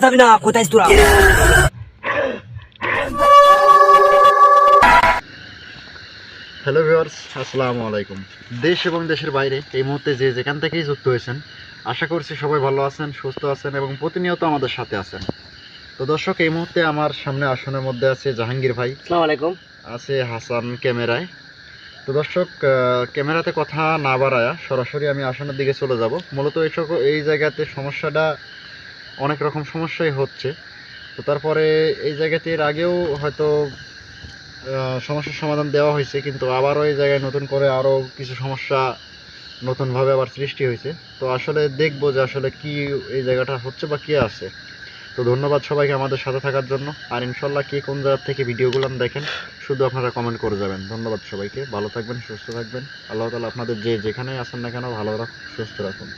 যাবি না, কোথায় তোরা? হ্যালো ভিউয়ার্স, আসসালামু আলাইকুম। দেশ এবং দেশের বাইরে এই মুহূর্তে যে যেখান থেকেই যুক্ত হয়েছেন, আশা করছি সবাই ভালো আছেন, সুস্থ আছেন এবং প্রতিনিয়ত আমাদের সাথে আছেন। তো দর্শক, এই মুহূর্তে আমার সামনে আসনের মধ্যে আছে জাহাঙ্গীর ভাই, আসসালামু আলাইকুম। আছে হাসান ক্যামেরায়। তো দর্শক, ক্যামেরাতে কথা না বাড়ায়া সরাসরি আমি আসনের দিকে চলে যাব। মূলত এই জায়গাতে সমস্যাটা অনেক রকম সমস্যাই হচ্ছে। তো তারপরে এই জায়গাতে এর আগেও হয়তো সমস্যার সমাধান দেওয়া হয়েছে, কিন্তু আবারও এই জায়গায় নতুন করে আরও কিছু সমস্যা নতুনভাবে আবার সৃষ্টি হয়েছে। তো আসলে দেখবো যে আসলে কি এই জায়গাটা হচ্ছে বা কে আছে। তো ধন্যবাদ সবাইকে আমাদের সাথে থাকার জন্য। আর ইনশাল্লাহ কে কোন জায়গা থেকে ভিডিওগুলো দেখেন শুধু আপনারা কমেন্ট করে যাবেন। ধন্যবাদ সবাইকে, ভালো থাকবেন, সুস্থ থাকবেন। আল্লাহ তাআলা আপনাদের যে যেখানেই আছেন না কেন ভালো রাখুন, সুস্থ রাখুন।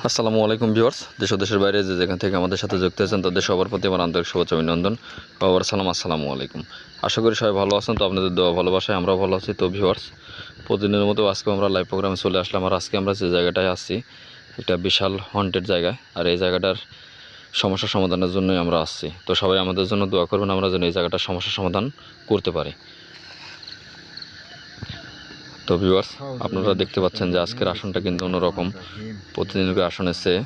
আসসালামু আলাইকুম ভিউয়ার্স, দেশ ও দেশের বাইরে যে যেখান থেকে আমাদের সাথে যুক্ত হয়েছেন তাদের সবার প্রতি আমার আন্তরিক শুভেচ্ছা অভিনন্দন। বাবার সালাম, আসসালামু আলাইকুম। আশা করি সবাই ভালো আছেন। তো আপনাদের দোয়া ভালোবাসায় আমরাও ভালো আছি। তো ভিউয়ার্স, প্রতিদিনের মতো আজকে আমরা লাইভ প্রোগ্রামে চলে আসলাম। আর আজকে আমরা যে জায়গাটায় আসছি একটা বিশাল হন্টেড জায়গায়, আর এই জায়গাটার সমস্যা সমাধানের জন্যই আমরা আসছি। তো সবাই আমাদের জন্য দোয়া করবেন, আমরা যেন এই জায়গাটার সমস্যা সমাধান করতে পারি। তো ভিউয়ার্স, আপনারা দেখতে পাচ্ছেন যে আজকের আসনটা কিন্তু অন্যরকম প্রতিদিনের আসনের চেয়ে।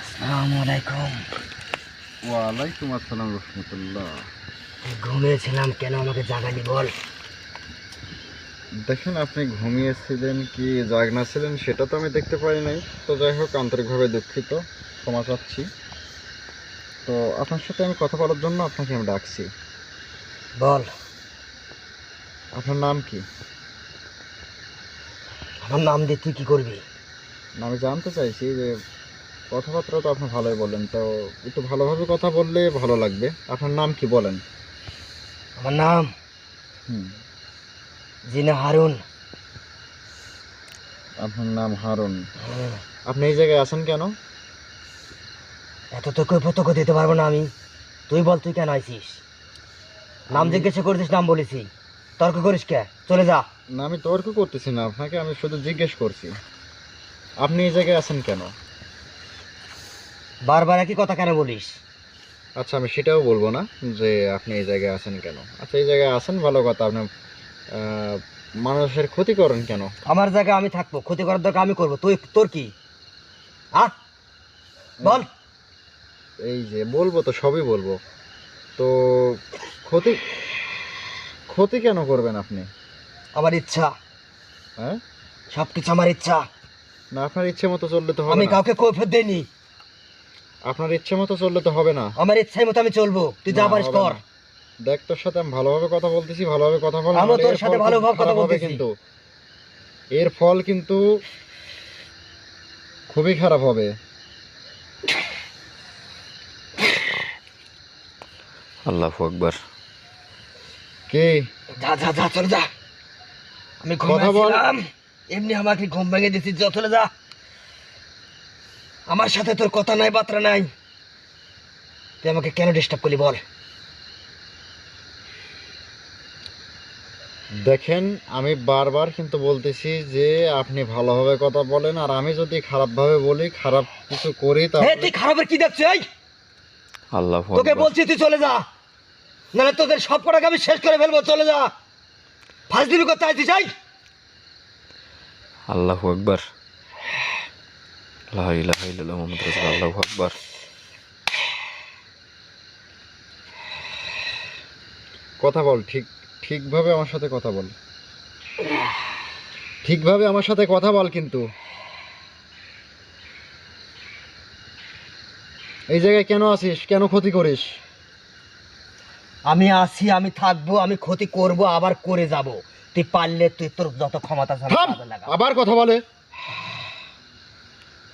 আসসালামু আলাইকুম। ওয়ালাইকুম আসসালাম রহমতুল্লাহ। ঘুমিয়েছিলাম, কেন আমাকে জাগালি বল? দেখেন, আপনি ঘুমিয়েছিলেন কি জাগনা ছিলেন সেটা তো আমি দেখতে পারি নাই। তো যাই হোক, আন্তরিকভাবে দুঃখিত, ক্ষমা চাচ্ছি। তো আপনার সাথে আমি কথা বলার জন্য আপনাকে আমি ডাকছি। বল। আপনার নাম কি? আমার নাম দিয়ে তুই কি করবি? না, আমি জানতে চাইছি যে কথাবার্তা তো আপনি ভালোই বলেন, তো একটু ভালোভাবে কথা বললে ভালো লাগবে। আপনার নাম কি বলেন? আমার নাম হুম, জিনা হারুন। আপনার নাম হারুন। আপনি এই জায়গায় আছেন কেন? এত তো কৈফত দিতে পারবো না আমি। তুই বল, তুই কেন আইছিস? নাম জিজ্ঞাসা করছিস, নাম বলেছি, তর্ক করিস কে? চলে যা। না, আমি তর্ক করতেছি না আপনাকে, আমি শুধু জিজ্ঞেস করছি আপনি এই জায়গায় আছেন কেন। বারবার একই কথা কেন বলিস? আচ্ছা, আমি সেটাও বলবো না যে আপনি এই জায়গায় আছেন কেন। আচ্ছা, এই জায়গায় আছেন ভালো কথা, আপনি মানুষের ক্ষতি করেন কেন? আমার জায়গায় আমি থাকবো, ক্ষতি করার দরকার আমি করবো, তুই তোর কি? বল। এই যে বলবো তো সবই বলবো। তো ক্ষতি ক্ষতি কেন করবেন আপনি? আমার ইচ্ছা, হ্যাঁ, সবকিছু আমার ইচ্ছা। না, আপনার ইচ্ছে মতো চললে তো হবে আমি না। কাউকে কৈফত দেইনি। আপনার ইচ্ছে মতো চললে তো হবে না। আমার ইচ্ছাই মতো আমি চলবো, তুই যা না, পারিস হবে কর। না। দেখ, তোর সাথে আমি ভালোভাবে কথা বলতেছি, ভালোভাবে কথা বল, আমিও নাহলে তোর এর সাথে ফল খুব ভালোভাবে কথা খারাপ হবে বলতেছি। কিন্তু। এর ফল কিন্তু খুবই খারাপ হবে। আল্লাহু আকবার। কি যা যা যা চলে যা, আমি কথা বল। ঘুমাইছিলাম এমনি আমাকে ঘুম ভেঙে দিছিস, যা চলে যা। আমার সাথে তোর কথা নাই বার্তা নাই, তুই আমাকে কেন ডিস্টার্ব করলি বল? দেখেন, আমি বারবার কিন্তু বলতেছি যে আপনি ভালোভাবে কথা বলেন, আর আমি যদি খারাপভাবে বলি, খারাপ কিছু করি, হে তাহলে তুই খারাপের কি দেখছিস? এই আল্লাহু তোকে আকবার। বলছি তুই চলে যা, নাহলে তোদের সব কটাকে আমি শেষ করে ফেলবো, চলে যা। ফাজলিমি করতে আইছিস? এই আল্লাহু আকবার। লা ইলাহা ইল্লাল্লাহ মুহাম্মাদুর রাসূলুল্লাহ। আল্লাহু আকবার। কথা বল, ঠিকভাবে আমার সাথে কথা বল, ঠিকভাবে আমার সাথে কথা বল। কিন্তু এই জায়গায় কেন আছিস? কেন ক্ষতি করিস? আমি আছি, আমি থাকবো, আমি ক্ষতি করব, আবার করে যাব। তুই পারলে তুই তোর যত ক্ষমতা আছে থাম, কাজে লাগা। আবার কথা বলে।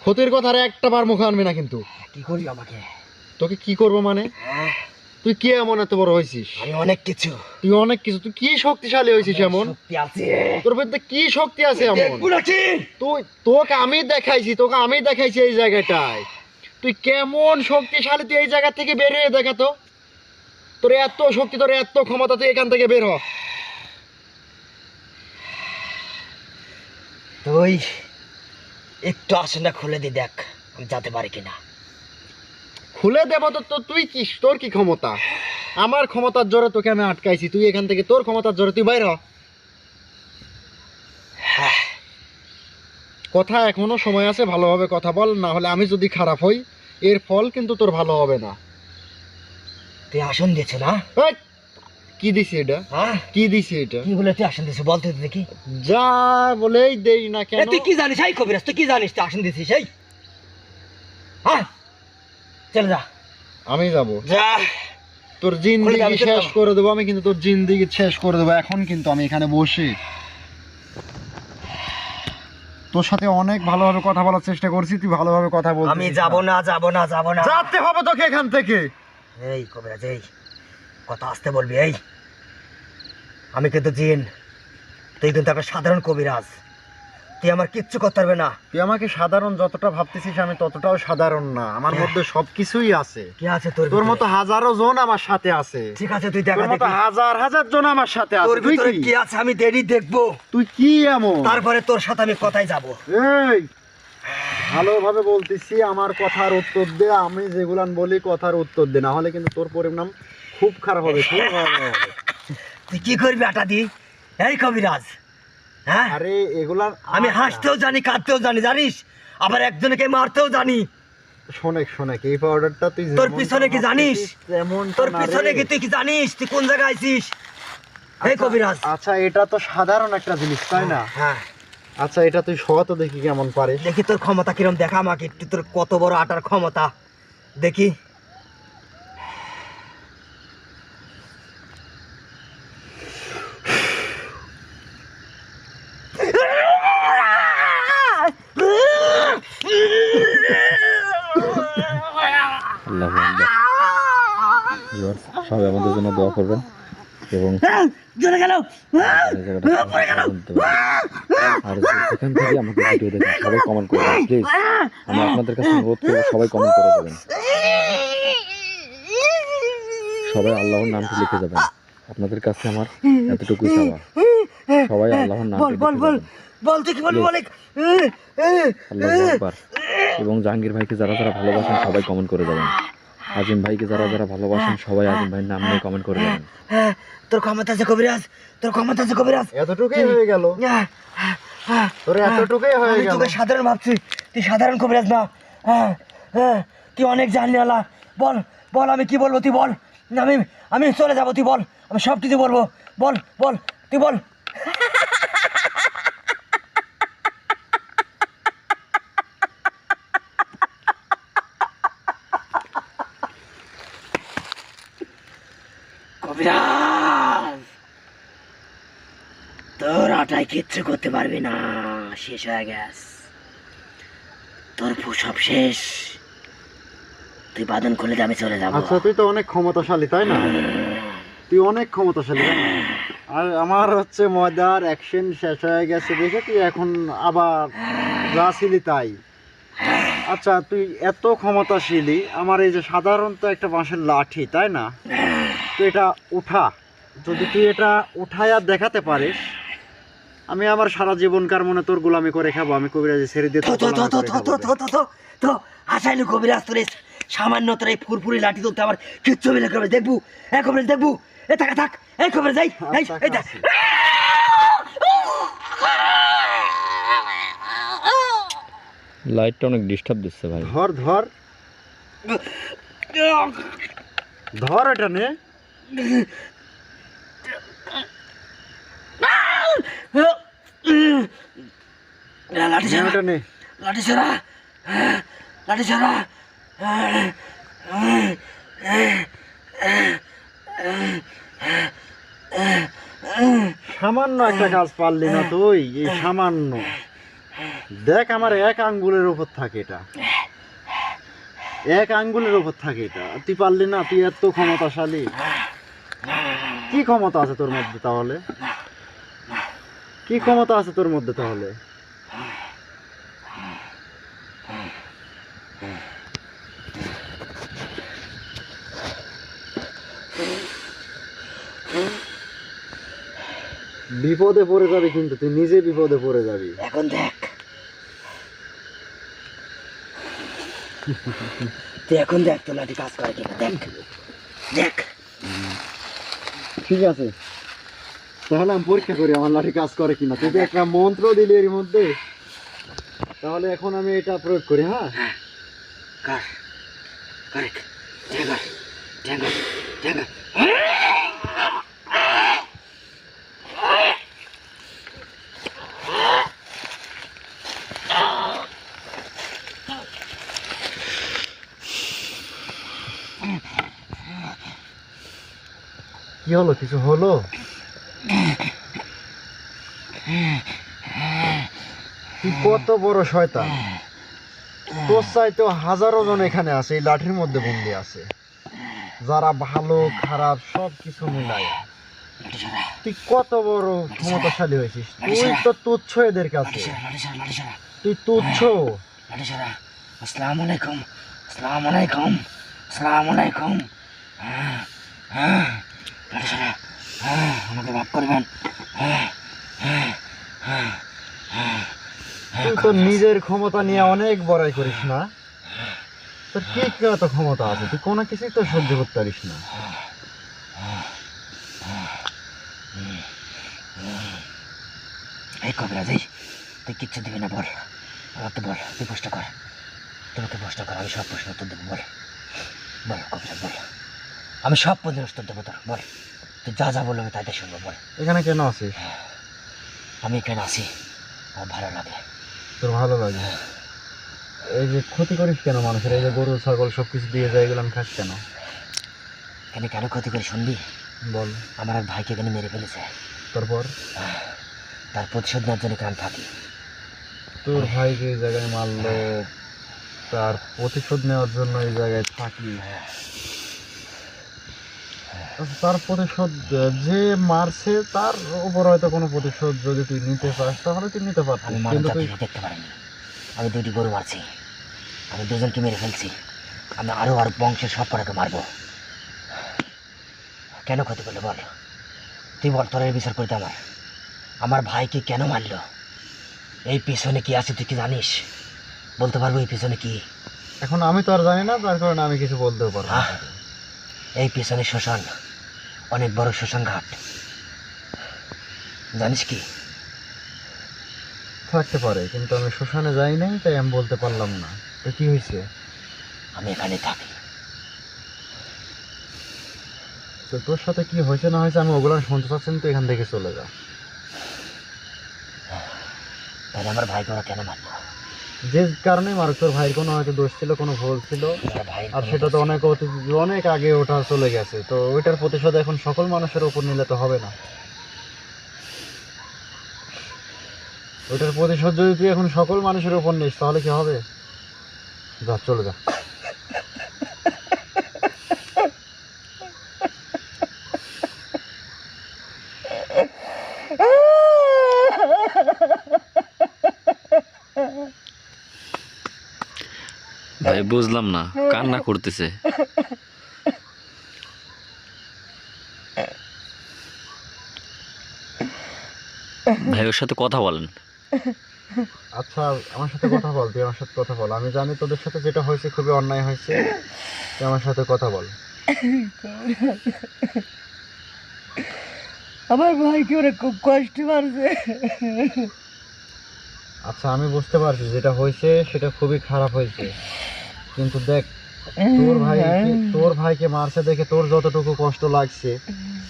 ক্ষতির কথা আর একটা বার মুখে আনবি না কিন্তু। কি করবি আমাকে? তোকে কি করবো মানে? হ্যাঁ, তুই কি এমন এত বড় হয়েছিস? আমি অনেক কিছু। তুই অনেক কিছু, তুই কি শক্তিশালী হয়েছিস এমন? শক্তি আছে, তোর মধ্যে কি শক্তি আছে এমন? দেখবো নাকি? তোকে আমি দেখাইছি এই জায়গাটায়। তুই কেমন শক্তিশালী, তুই এই জায়গা থেকে বের হয়ে দেখা তো। তোর এত শক্তি, তোর এত ক্ষমতা, তুই এখান থেকে বের হ। তুই একটু আসনটা খুলে দি, দেখ আমি যেতে পারি কিনা। খুলে দেব তো তুই কি, তোর কি ক্ষমতা? আমার ক্ষমতার জোরে তোকে আমি আটকাইছি, তুই এখান থেকে তোর ক্ষমতার জোরে তুই বাইর হ। হ্যাঁ, কথা এখনো সময় আছে, ভালোভাবে কথা বল, না হলে আমি যদি খারাপ হই, এর ফল কিন্তু তোর ভালো হবে না। তুই আসন দিয়েছ না? এই, কি দিছি এটা? হ্যাঁ, কি দিছি এটা? কি বলে তুই আসন দিয়েছ বলতে দেখি? যা বলেই দেই না কেন? তুই কি জানিস? এই কবিরাজ, তুই কি জানিস? তুই আসন দিয়েছিস? এই হ্যাঁ, চলে যা। আমি যাব? যা। তোর খুলে জিন্দেগি যাবে, চলে শেষ যাবো। করে দেবো আমি, কিন্তু তোর জিন্দেগি শেষ করে দেবো এখন। কিন্তু আমি এখানে বসে তোর সাথে অনেক ভালোভাবে কথা বলার চেষ্টা করছি, তুই ভালোভাবে কথা বল। আমি যাব না, যাব না, যাব না। যেতে হবে তোকে এখান থেকে। এই কবিরাজ, এই কথা আসতে বলবি। এই আমি কিন্তু জিন, তুই কিন্তু একটা সাধারণ কবিরাজ, তুই আমার কিচ্ছু করতে পারবে না। তুই আমাকে সাধারণ যতটা ভাবতেছিস, আমি ততটাও সাধারণ না। আমার মধ্যে সবকিছুই আছে। কি আছে তোর তোর ভিতরে? মতো হাজারো জন আমার সাথে আছে। ঠিক আছে, তুই তোর দেখা মতো দেখি হাজার হাজার জন আমার সাথে আছে। তোর তুই ভিতরে কি? কি আছে আমি দেরি দেখবো, তুই কি এমন? তারপরে তোর সাথে আমি কথাই যাব। এই, ভালোভাবে বলতেছি, আমার কথার উত্তর দে। আমি যেগুলান বলি কথার উত্তর দে, না হলে কিন্তু তোর পরিণাম খুব খারাপ হবে, খুব খারাপ হবে। তুই কি করবি আটা দি? এই কবিরাজ, হ্যাঁ আরে এগুলা আমি হাসতেও জানি, কাঁদতেও জানি, জানিস, আবার একজনকে মারতেও জানি। শোনেক এই পাউডারটা তুই তোর যেমনটা পিছনে কি জানিস? ভাবতেছিস তেমনটা তোর না পিছনে রে। কি তুই কি জানিস? তুই কোন জায়গায় আইছিস? এই কবিরাজ। আচ্ছা, এটা তো সাধারণ একটা জিনিস, তাই না? হ্যাঁ, আচ্ছা, এটা তুই শত দেখি কেমন পারিস। দেখি তোর ক্ষমতা কিরম, দেখা আমাকে একটু, তোর কত বড় আটার ক্ষমতা দেখি। আল্লাহু আকবার। ভিউয়ার্স, সবাই আমাদের জন্য দোয়া করবেন এবং চলে গেল। এই জায়গাটা শুনতে পারেন। আর যেখান থেকে আমাদের ভিডিও দেখেন সবাই কমেন্ট করবেন প্লিজ। আমি আপনাদের কাছে অনুরোধ করবো, সবাই কমেন্ট করে যাবেন, সবাই আল্লাহর নামটি লিখে যাবেন। আপনাদের কাছে আমার এতটুকুই চাওয়া, সবাই আল্লাহর নামটি বল বল লিখে বল যাবেন। বল, তুই কি বলবি বলে? আল্লাহু আকবার। এবং জাহাঙ্গীর ভাইকে যারা যারা ভালোবাসেন সবাই কমেন্ট করে যাবেন। আজিম ভাইকে যারা যারা ভালোবাসেন সবাই আজিম ভাইয়ের নাম নিয়ে কমেন্ট করে যাবেন। হ্যাঁ, তোর ক্ষমতা আছে কবিরাজ, তোর ক্ষমতা আছে কবিরাজ। এতটুকুই হয়ে গেল? তোর এতটুকুই হয়ে আমি গেল? তোকে সাধারণ ভাবছি, তুই সাধারণ কবিরাজ না। হ্যাঁ হ্যাঁ, তুই অনেক জানলি আল্লাহ। বল বল, আমি কি বলবো তুই বল। আমি আমি চলে যাবো, তুই বল, আমি সব কিছু বলবো। বল বল, তুই বল। কবিরাজ, তোর আটায় কিচ্ছু করতে পারবি না, শেষ হয়ে গেছে। তোর সব শেষ, তুই বাঁধন খুলে দে, আমি চলে যাবো। আচ্ছা তুই তো অনেক ক্ষমতাশালী তাই না, তুই অনেক ক্ষমতাশালী তাই না? আর আমার হচ্ছে ময়দার অ্যাকশন শেষ হয়ে গেছে দেখে তুই এখন আবার যা ছিলি তাই। আচ্ছা তুই এত ক্ষমতাশালী, আমার এই যে সাধারণত একটা বাঁশের লাঠি তাই না, তুই এটা উঠা, যদি তুই এটা উঠায়া দেখাতে পারিস, আমি আমার সারা জীবনকার মনে তোর গোলামি করে খাবো, আমি কবিরাজি ছেড়ে দিয়ে তোর গোলামি করে খাবো। তো আসাইলু কবিরাজ, তোর এই সামান্য তোর এই ফুরফুরি লাঠি তুলতে আমার কিচ্ছু মিলে করবে, দেখবো এ কবিরাজ দেখবো, এ থাকা থাক, এই কবিরাজ যাই, এই দেখ। লাইটটা অনেক ডিস্টার্ব দিচ্ছে ভাই। ধর ধর ধর এটা নে। লাঠি ছাড়া, এটা নে। লাঠি ছাড়া, লাঠি ছাড়া। সামান্য একটা কাজ পারলি না তুই, এই সামান্য দেখ আমার এক আঙ্গুলের উপর থাকে এটা, এক আঙ্গুলের উপর থাকে এটা, তুই পারলি না? তুই এত ক্ষমতাশালী, কি ক্ষমতা আছে তোর মধ্যে তাহলে? কি ক্ষমতা আছে তোর মধ্যে তাহলে? বিপদে পড়ে যাবি কিন্তু, তুই নিজে বিপদে পড়ে যাবি। এখন দেখ, তুই এখন দেখ তো লাঠি কাজ করে কিনা, দেখ দেখ। ঠিক আছে, তাহলে আমি পরীক্ষা করি আমার লাঠি কাজ করে কিনা। তুই তো একটা মন্ত্র দিলি এর মধ্যে, তাহলে এখন আমি এটা প্রয়োগ করি। হ্যাঁ কর, করে ঠেঙ্গা ঠেঙ্গা ঠেঙ্গা। কি হলো? কিছু হলো? তুই কত বড় শয়তান, তোর চাইতেও হাজারো জন এখানে আছে, এই লাঠির মধ্যে বন্দি আছে, যারা ভালো খারাপ সব কিছু মিলায়। তুই কত বড় ক্ষমতাশালী হয়েছিস, তুই তো তুচ্ছ এদের কাছে, তুই তুচ্ছ। আসসালামু আলাইকুম, আসসালামু আলাইকুম, আসসালামু আলাইকুম। আমাকে মাফ করবেন। তুই তো নিজের ক্ষমতা নিয়ে অনেক বড়াই করিস না, তোর কি এত ক্ষমতা আছে? তুই কোনো কিছুই তো সহ্য করতে পারিস না। এই কবিরাজ, তুই কিচ্ছু দিবি না, বল আমাকে, বল তুই প্রশ্ন কর, তোমাকে প্রশ্ন কর, আমি সব প্রশ্ন উত্তর দেবো। বল বল কবিরাজ বল, আমি সব প্রশ্নের উত্তর দেবো তোর, বল তুই যা যা বলবো আমি তাই শুনবো। বল এখানে কেন আছিস? আমি এখানে আসি, আমার ভালো লাগে। তোর ভালো লাগে? এই যে ক্ষতি করিস কেন মানুষের? এই যে গরু ছাগল সব কিছু দিয়ে যায়, এগুলো খাস কেন? এখানে কেন ক্ষতি করে শুনবি? বল। আমার এক ভাইকে এখানে মেরে ফেলেছে, তারপর তার প্রতিশোধ নেওয়ার জন্য এখানে থাকি। তোর ভাইকে এই জায়গায় মারলো, তার প্রতিশোধ নেওয়ার জন্য এই জায়গায় থাকি? তার প্রতিশোধ যে মারছে তার উপর হয়তো কোনো প্রতিশোধ যদি তুই নিতে চাস তাহলে তুই নিতে পারতিস, আমি কিন্তু মানুষ তুই দেখতে পারিনি, আমি দুটি গরু মারছি, আমি দুজনকে মেরে ফেলছি, আমি আরো আর বংশের সব কটাকে মারবো। কেন ক্ষতি করলে বল, তুই বল, তোর এই বিচার করতে আমার ভাইকে কেন মারলো? এই পিছনে কি আছে তুই কি জানিস? বলতে পারবো এই পিছনে কি? এখন আমি তো আর জানি না, তার কারণে আমি কিছু বলতেও পারবো না। এই পিছনে শ্মশান, অনেক বড় শ্মশান ঘাট, জানিস কি? থাকতে পারে, কিন্তু আমি শ্মশানে যাই নাই, তাই আমি বলতে পারলাম না। তো কি হয়েছে? আমি এখানে থাকি। তো তোর সাথে কি হয়েছে না হয়েছে আমি ওগুলো শুনতে চাচ্ছি না, তো এখান থেকে চলে যা। তাহলে আমার ভাইকে ওরা কেন মারলো? যে কারণে মারুক, তোর ভাইয়ের কোনো হয়তো দোষ ছিল, কোনো ভুল ছিল, আর সেটা তো অনেক আগে ওটা চলে গেছে। তো ওইটার প্রতিশোধ এখন সকল মানুষের উপর নিলে তো হবে না। ওইটার প্রতিশোধ যদি তুই এখন সকল মানুষের উপর নিস তাহলে কি হবে? যা চলে যা। ভাই বুঝলাম না, কান্না করতেছে। ভাই ওর সাথে কথা বলেন। আচ্ছা আমার সাথে কথা বল, তুই আমার সাথে কথা বল। আমি জানি তোদের সাথে যেটা হয়েছে খুবই অন্যায় হয়েছে, তুই আমার সাথে কথা বল। আমার ভাইকে ওরা খুব কষ্ট মারছে। আচ্ছা আমি বুঝতে পারছি যেটা হয়েছে সেটা খুবই খারাপ হয়েছে, কিন্তু দেখ তোর ভাইকে মারছে দেখে তোর যতটুকু কষ্ট লাগছে,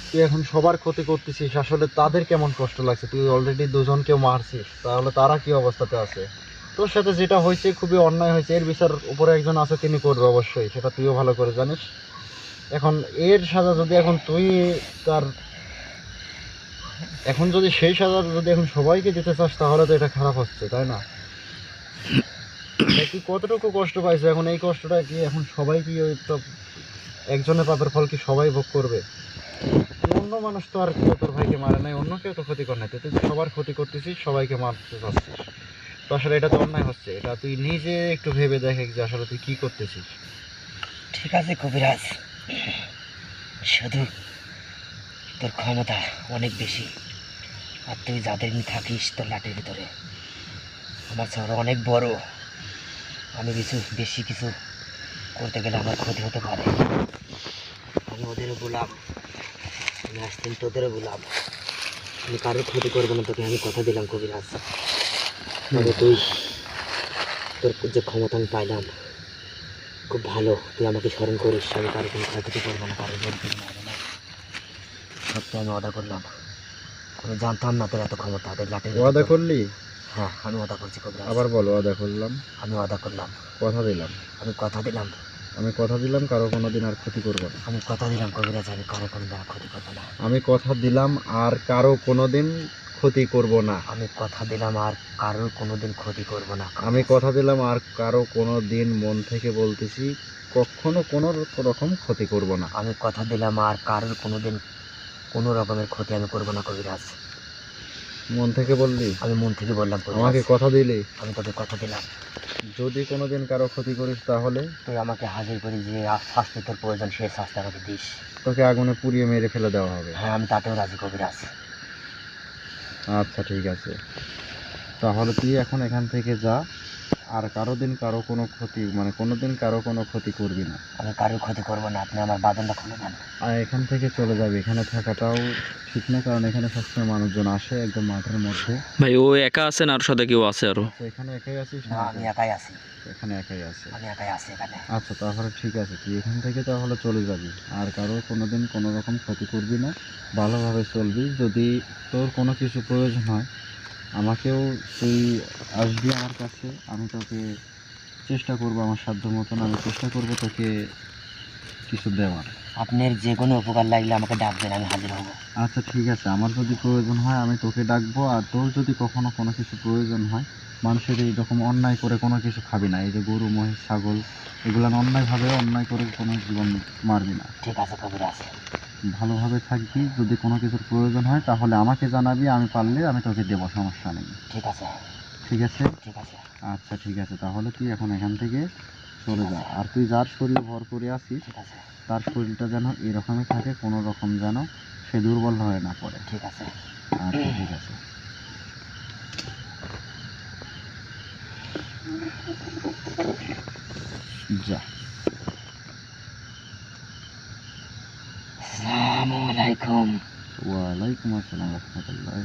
তুই এখন সবার ক্ষতি করতেছিস, আসলে তাদের কেমন কষ্ট লাগছে। তুই অলরেডি দুজনকেও মারছিস, তাহলে তারা কি অবস্থাতে আছে। তোর সাথে যেটা হয়েছে খুবই অন্যায় হয়েছে, এর বিচার উপরে একজন আছে, তিনি করবে অবশ্যই, সেটা তুইও ভালো করে জানিস। এখন এর সাজা যদি এখন তুই তার এখন যদি সেই সাজা যদি এখন সবাইকে দিতে চাস, তাহলে তো এটা খারাপ হচ্ছে, তাই না? তুই কতটুকু কষ্ট পাইছো, এখন এই কষ্টটা কি এখন সবাই কি ওই তো একজনের পাপের ফল কি সবাই ভোগ করবে? অন্য মানুষ তো আর কেউ তোর ভাইকে মারে নাই, অন্য কেউ তো ক্ষতি করে নাই, তুই সবার ক্ষতি করতেছিস, সবাইকে মারতে চাচ্ছিস। তো আসলে এটা তো অন্যায় হচ্ছে, এটা তুই নিজে একটু ভেবে দেখ যে আসলে তুই কি করতেছিস। ঠিক আছে কবিরাজ, শুধু তোর ক্ষমতা অনেক বেশি, আর তুই যাদের নিয়ে থাকিস তোর লাঠির ভিতরে, আমার শহর অনেক বড়, আমি বেশি কিছু করতে গেলে আমার ক্ষতি হতে পারে। আমি ওদেরও বললাম, আমি আসতেন তোদেরও বললাম, আমি কারোর ক্ষতি করবো না, তোকে আমি কথা দিলাম কবিরাজ। তবে তুই তোর যে ক্ষমতা আমি পাইলাম খুব ভালো, তুই আমাকে স্মরণ করিস, আমি কারো কোনো ক্ষয়ক্ষতি করবো না, কারোর জোর করে মারবো না, সবটাই আমি অর্ডার করলাম। আমি জানতাম না তোর এত ক্ষমতা, তোর লাঠির ভিতরে ওয়াদা করলি? হ্যাঁ আমি ওয়াদা করছি কবিরাজ। আবার বল। ওয়াদা করলাম, আমি ওয়াদা করলাম, কথা দিলাম। আমি কথা দিলাম, আমি কথা দিলাম কারো কোনোদিন আর ক্ষতি করব না। আমি কথা দিলাম কবিরাজ, আমি কারো কোনো দ্বারা ক্ষতি করবো না। আমি কথা দিলাম আর কারো কোনোদিন ক্ষতি করব না। আমি কথা দিলাম আর কারোর কোনোদিন ক্ষতি করবো না। আমি কথা দিলাম আর কারো কোনো দিন, মন থেকে বলতেছি, কখনো কোনো রকম ক্ষতি করব না। আমি কথা দিলাম আর কারোর কোনোদিন কোনো রকমের ক্ষতি আমি করবো না কবিরাজ। মন থেকে বললি? আমি মন থেকে বললাম কবিরাজ। আমাকে কথা দিলি? আমি তোকে কথা দিলাম, যদি কোনোদিন কারো ক্ষতি করিস তাহলে তুই আমাকে হাজির করি, যে শাস্তি তোর প্রয়োজন সেই শাস্তি আমাকে দিস। তোকে আগুনে পুড়িয়ে মেরে ফেলে দেওয়া হবে। হ্যাঁ আমি তাতেও রাজি কবিরাজ। আচ্ছা ঠিক আছে, তাহলে তুই এখন এখান থেকে যা, আর কারো দিন কারো কোনো ক্ষতি, মানে কোনোদিন কারো কোনো ক্ষতি করবি না। আমি কারোর ক্ষতি করবো না, আপনি আমার বাদনটা খুলে দেন। আর এখান থেকে চলে যাবে, এখানে থাকাটাও ঠিক না, কারণ এখানে সবসময় মানুষজন আসে একদম মাঠের মধ্যে। ভাই ও একা আছেন আর সাথে কেউ আছে আরো? আচ্ছা এখানে একাই আছিস? না আমি একাই আছি, এখানে একাই আছে। আমি একাই আছি এখানে। আচ্ছা তাহলে ঠিক আছে, তুই এখান থেকে তাহলে চলে যাবি, আর কারো কোনোদিন কোনো রকম ক্ষতি করবি না, ভালোভাবে চলবি। যদি তোর কোনো কিছু প্রয়োজন হয় আমাকেও তুই আসবি আমার কাছে, আমি তোকে চেষ্টা করবো, আমার সাধ্য মতন আমি চেষ্টা করবো তোকে কিছু দেওয়ার। আপনার যে কোনো উপকার লাগলে আমাকে ডাকবেন, আমি হাজির হব। আচ্ছা ঠিক আছে, আমার যদি প্রয়োজন হয় আমি তোকে ডাকবো, আর তোর যদি কখনো কোনো কিছু প্রয়োজন হয়, মানুষের এইরকম অন্যায় করে কোনো কিছু খাবি না, এই যে গরু মহিষ ছাগল এগুলো অন্যায়ভাবে অন্যায় করে কোনো জীবন মারবি না। ঠিক আছে কবিরাজ। ভালোভাবে থাকবি, যদি কোনো কিছুর প্রয়োজন হয় তাহলে আমাকে জানাবি, আমি পারলে আমি তোকে দেবো, সমস্যা নেই। ঠিক আছে। ঠিক আছে? ঠিক আছে। আচ্ছা ঠিক আছে, তাহলে তুই এখন এখান থেকে চলে যা, আর তুই যার শরীরে ভর করে আছিস ঠিক আছে। তার শরীরটা যেন এরকমই থাকে, কোনো রকম যেন সে দুর্বল হয়ে না পড়ে। ঠিক আছে। আচ্ছা ঠিক আছে, যা। আসসালামু আলাইকুম। ওয়ালাইকুম আসসালাম রহমতুল্লাহ।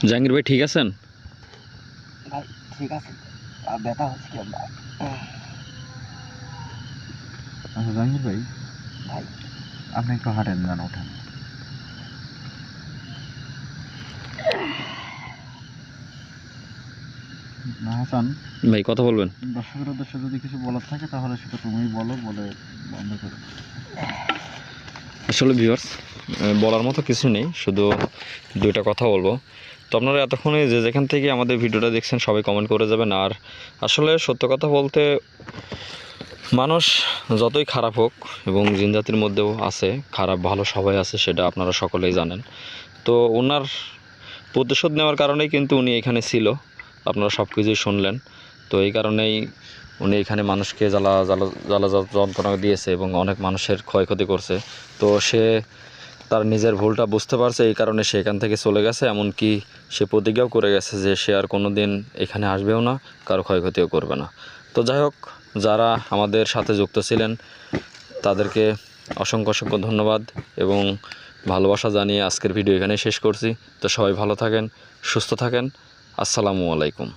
জাহাঙ্গীর ভাই ঠিক আছেন? ভাই ঠিক আছে, আর ব্যথা হচ্ছে কি ভাই? আচ্ছা জাহাঙ্গীর ভাই, ভাই আপনি একটু হাঁটেন, যান ওঠেন। হাসান, ভাই কথা বলবেন। দর্শকের উদ্দেশ্যে যদি কিছু বলার থাকে তাহলে সেটা তুমিই বলো, বলে বন্ধ করো। আসলে ভিউয়ার্স বলার মতো কিছু নেই, শুধু দুইটা কথা বলবো। তো আপনারা এতক্ষণে যে যেখান থেকে আমাদের ভিডিওটা দেখছেন সবাই কমেন্ট করে যাবেন। আর আসলে সত্য কথা বলতে মানুষ যতই খারাপ হোক, এবং জিন জাতির মধ্যেও আছে খারাপ ভালো সবাই আছে, সেটা আপনারা সকলেই জানেন। তো ওনার প্রতিশোধ নেওয়ার কারণেই কিন্তু উনি এখানে ছিল, আপনারা সব কিছুই শুনলেন। তো এই কারণেই উনি এখানে মানুষকে জ্বালা জ্বালা জ্বালা যন্ত্রণা দিয়েছে এবং অনেক মানুষের ক্ষয়ক্ষতি করছে। তো সে তার নিজের ভুলটা বুঝতে পারছে, এই কারণে সে এখান থেকে চলে গেছে। এমনকি সে প্রতিজ্ঞাও করে গেছে যে সে আর কোনো দিন এখানে আসবেও না, কারো ক্ষয়ক্ষতিও করবে না। তো যাই হোক, যারা আমাদের সাথে যুক্ত ছিলেন তাদেরকে অসংখ্য অসংখ্য ধন্যবাদ এবং ভালোবাসা জানিয়ে আজকের ভিডিও এখানেই শেষ করছি। তো সবাই ভালো থাকেন, সুস্থ থাকেন। আসসালামু আলাইকুম।